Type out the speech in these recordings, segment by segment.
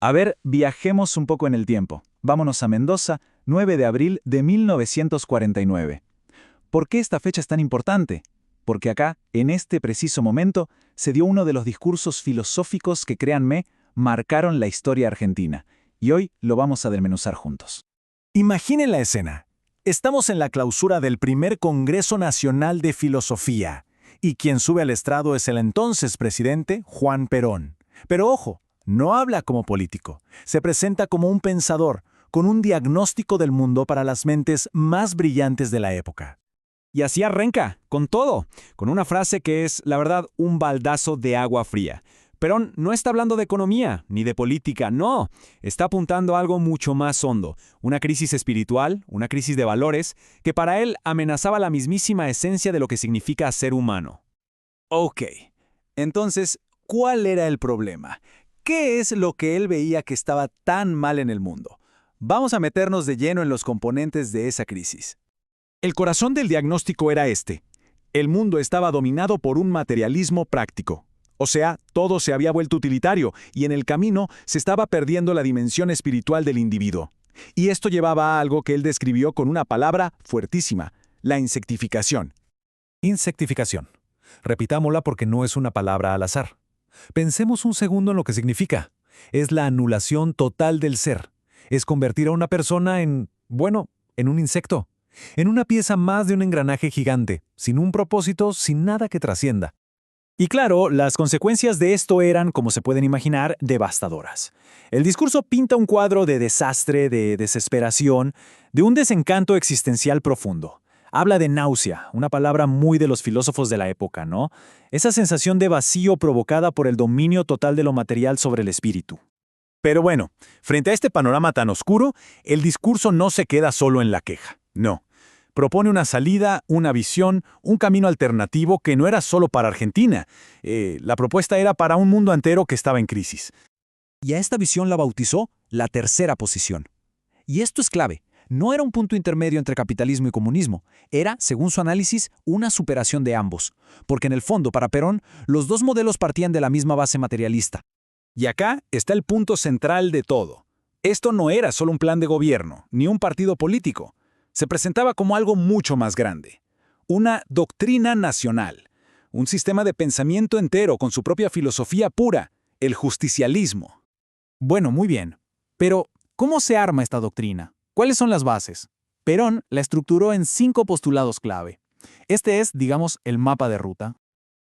A ver, viajemos un poco en el tiempo. Vámonos a Mendoza, 9 de abril de 1949. ¿Por qué esta fecha es tan importante? Porque acá, en este preciso momento, se dio uno de los discursos filosóficos que, créanme, marcaron la historia argentina. Y hoy lo vamos a desmenuzar juntos. Imaginen la escena. Estamos en la clausura del primer Congreso Nacional de Filosofía, y quien sube al estrado es el entonces presidente Juan Perón. Pero ojo, no habla como político, se presenta como un pensador, con un diagnóstico del mundo para las mentes más brillantes de la época. Y así arranca, con todo, con una frase que es, la verdad, un baldazo de agua fría. Perón no está hablando de economía, ni de política, no. Está apuntando a algo mucho más hondo, una crisis espiritual, una crisis de valores, que para él amenazaba la mismísima esencia de lo que significa ser humano. Ok, entonces, ¿cuál era el problema? ¿Qué es lo que él veía que estaba tan mal en el mundo? Vamos a meternos de lleno en los componentes de esa crisis. El corazón del diagnóstico era este. El mundo estaba dominado por un materialismo práctico. O sea, todo se había vuelto utilitario y en el camino se estaba perdiendo la dimensión espiritual del individuo. Y esto llevaba a algo que él describió con una palabra fuertísima, la insectificación. Insectificación. Repitámosla porque no es una palabra al azar. Pensemos un segundo en lo que significa. Es la anulación total del ser. Es convertir a una persona en un insecto. En una pieza más de un engranaje gigante, sin un propósito, sin nada que trascienda. Y claro, las consecuencias de esto eran, como se pueden imaginar, devastadoras. El discurso pinta un cuadro de desastre, de desesperación, de un desencanto existencial profundo. Habla de náusea, una palabra muy de los filósofos de la época, ¿no? Esa sensación de vacío provocada por el dominio total de lo material sobre el espíritu. Pero bueno, frente a este panorama tan oscuro, el discurso no se queda solo en la queja, no. Propone una salida, una visión, un camino alternativo que no era solo para Argentina. La propuesta era para un mundo entero que estaba en crisis. Y a esta visión la bautizó la tercera posición. Y esto es clave. No era un punto intermedio entre capitalismo y comunismo. Era, según su análisis, una superación de ambos. Porque en el fondo, para Perón, los dos modelos partían de la misma base materialista. Y acá está el punto central de todo. Esto no era solo un plan de gobierno, ni un partido político. Se presentaba como algo mucho más grande. Una doctrina nacional. Un sistema de pensamiento entero con su propia filosofía pura, el justicialismo. Bueno, muy bien. Pero, ¿cómo se arma esta doctrina? ¿Cuáles son las bases? Perón la estructuró en 5 postulados clave. Este es, digamos, el mapa de ruta.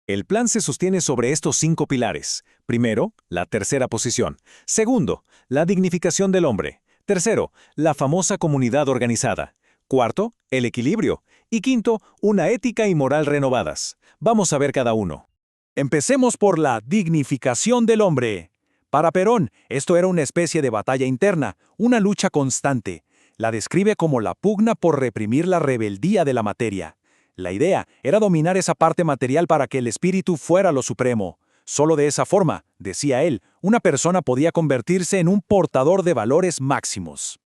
El plan se sostiene sobre estos 5 pilares. Primero, la tercera posición. Segundo, la dignificación del hombre. Tercero, la famosa comunidad organizada. Cuarto, el equilibrio. Y quinto, una ética y moral renovadas. Vamos a ver cada uno. Empecemos por la dignificación del hombre. Para Perón, esto era una especie de batalla interna, una lucha constante. La describe como la pugna por reprimir la rebeldía de la materia. La idea era dominar esa parte material para que el espíritu fuera lo supremo. Solo de esa forma, decía él, una persona podía convertirse en un portador de valores máximos.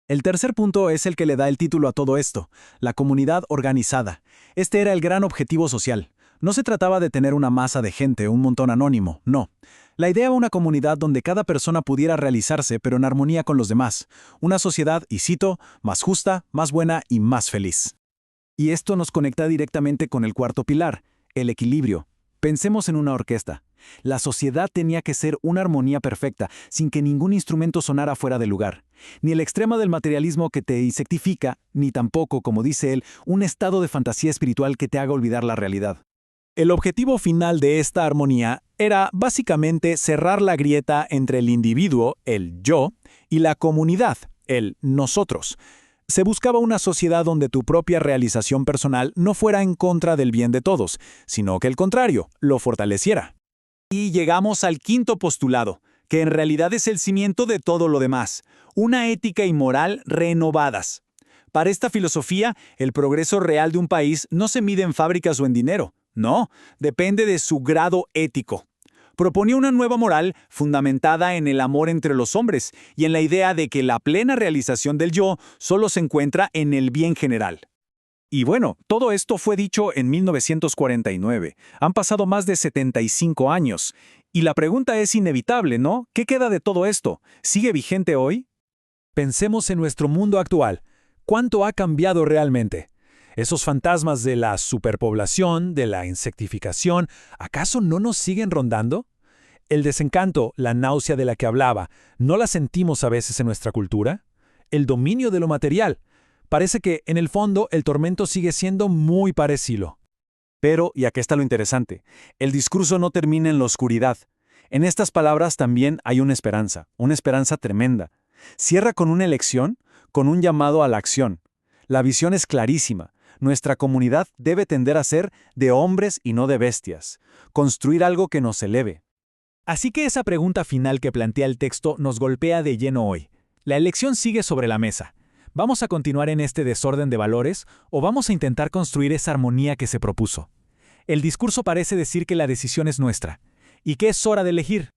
El tercer punto es el que le da el título a todo esto, la comunidad organizada. Este era el gran objetivo social. No se trataba de tener una masa de gente, un montón anónimo, no. La idea era una comunidad donde cada persona pudiera realizarse, pero en armonía con los demás. Una sociedad, y cito, más justa, más buena y más feliz. Y esto nos conecta directamente con el cuarto pilar, el equilibrio. Pensemos en una orquesta. La sociedad tenía que ser una armonía perfecta, sin que ningún instrumento sonara fuera de lugar. Ni el extremo del materialismo que te insectifica, ni tampoco, como dice él, un estado de fantasía espiritual que te haga olvidar la realidad. El objetivo final de esta armonía era básicamente cerrar la grieta entre el individuo, el yo, y la comunidad, el nosotros. Se buscaba una sociedad donde tu propia realización personal no fuera en contra del bien de todos, sino que el contrario, lo fortaleciera. Y llegamos al quinto postulado, que en realidad es el cimiento de todo lo demás, una ética y moral renovadas. Para esta filosofía, el progreso real de un país no se mide en fábricas o en dinero, no, depende de su grado ético. Proponía una nueva moral fundamentada en el amor entre los hombres y en la idea de que la plena realización del yo solo se encuentra en el bien general. Y bueno, todo esto fue dicho en 1949. Han pasado más de 75 años. Y la pregunta es inevitable, ¿no? ¿Qué queda de todo esto? ¿Sigue vigente hoy? Pensemos en nuestro mundo actual. ¿Cuánto ha cambiado realmente? Esos fantasmas de la superpoblación, de la insectificación, ¿acaso no nos siguen rondando? El desencanto, la náusea de la que hablaba, ¿no la sentimos a veces en nuestra cultura? El dominio de lo material. Parece que, en el fondo, el tormento sigue siendo muy parecido. Pero, y aquí está lo interesante, el discurso no termina en la oscuridad. En estas palabras también hay una esperanza tremenda. Cierra con una elección, con un llamado a la acción. La visión es clarísima. Nuestra comunidad debe tender a ser de hombres y no de bestias. Construir algo que nos eleve. Así que esa pregunta final que plantea el texto nos golpea de lleno hoy. La elección sigue sobre la mesa. ¿Vamos a continuar en este desorden de valores o vamos a intentar construir esa armonía que se propuso? El discurso parece decir que la decisión es nuestra y que es hora de elegir.